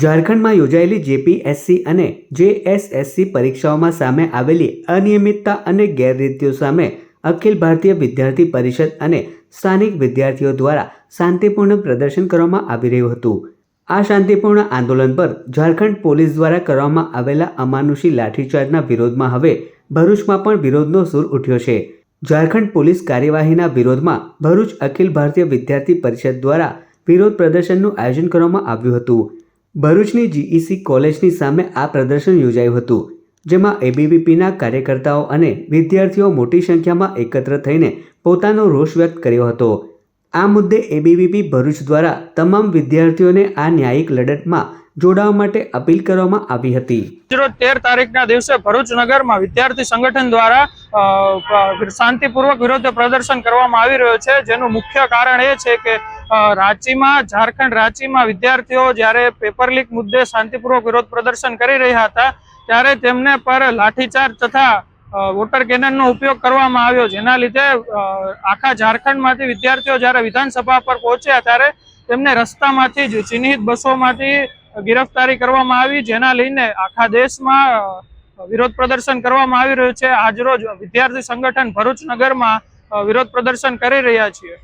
ઝારખંડમાં યોજાયેલી જેપીએસસી અને જેએસએસસી પરીક્ષાઓમાં સામે આવેલી અનિયમિતતા અને ગેરરીતિઓ સામે અખિલ ભારતીય વિદ્યાર્થી પરિષદ અને સ્થાનિક વિદ્યાર્થીઓ દ્વારા શાંતિપૂર્ણ પ્રદર્શન કરવામાં આવી રહ્યું હતું। આ શાંતિપૂર્ણ આંદોલન પર ઝારખંડ પોલીસ દ્વારા કરવામાં આવેલા અમાનુષી લાઠીચાર્જના વિરોધમાં હવે ભરૂચમાં પણ વિરોધનો સૂર ઉઠ્યો છે। ઝારખંડ પોલીસ કાર્યવાહીના વિરોધમાં ભરૂચ અખિલ ભારતીય વિદ્યાર્થી પરિષદ દ્વારા વિરોધ પ્રદર્શનનું આયોજન કરવામાં આવ્યું હતું। ભરૂચની જીઈસી કોલેજની સામે આ પ્રદર્શન યોજાયું હતું, જેમાં એબીવીપીના કાર્યકર્તાઓ અને વિદ્યાર્થીઓ મોટી સંખ્યામાં એકત્ર થઈને પોતાનો રોષ વ્યક્ત કર્યો હતો। આ મુદ્દે એબીવીપી ભરૂચ દ્વારા તમામ વિદ્યાર્થીઓને આ ન્યાયિક લડતમાં જોડાવા માટે અપીલ કરવામાં આવી હતી। 13 તારીખના દિવસે ભરૂચ નગરમાં વિદ્યાર્થી સંગઠન દ્વારા શાંતિપૂર્વક વિરોધ પ્રદર્શન કરવામાં આવી રહ્યો છે, જેનું મુખ્ય કારણ એ છે કે ઝારખંડ રાંચીમાં વિદ્યાર્થીઓ જ્યારે પેપર લીક મુદ્દે શાંતિપૂર્વક વિરોધ પ્રદર્શન કરી રહ્યા હતા ત્યારે તેમને પર લાઠીચાર્જ તથા વોટર કેનનનો ઉપયોગ કરવામાં આવ્યો, જેના લીધે આખા ઝારખંડમાંથી વિદ્યાર્થીઓ જ્યારે વિધાનસભા પર પહોંચ્યા ત્યારે તેમને રસ્તામાંથી જ ચિહ્નિત બસોમાંથી ગિરફતારી કરવામાં આવી, જેના લઈને આખા દેશમાં વિરોધ પ્રદર્શન કરવામાં આવી રહ્યું છે। આજરોજ વિદ્યાર્થી સંગઠન ભરૂચ નગરમાં વિરોધ પ્રદર્શન કરી રહ્યા છીએ।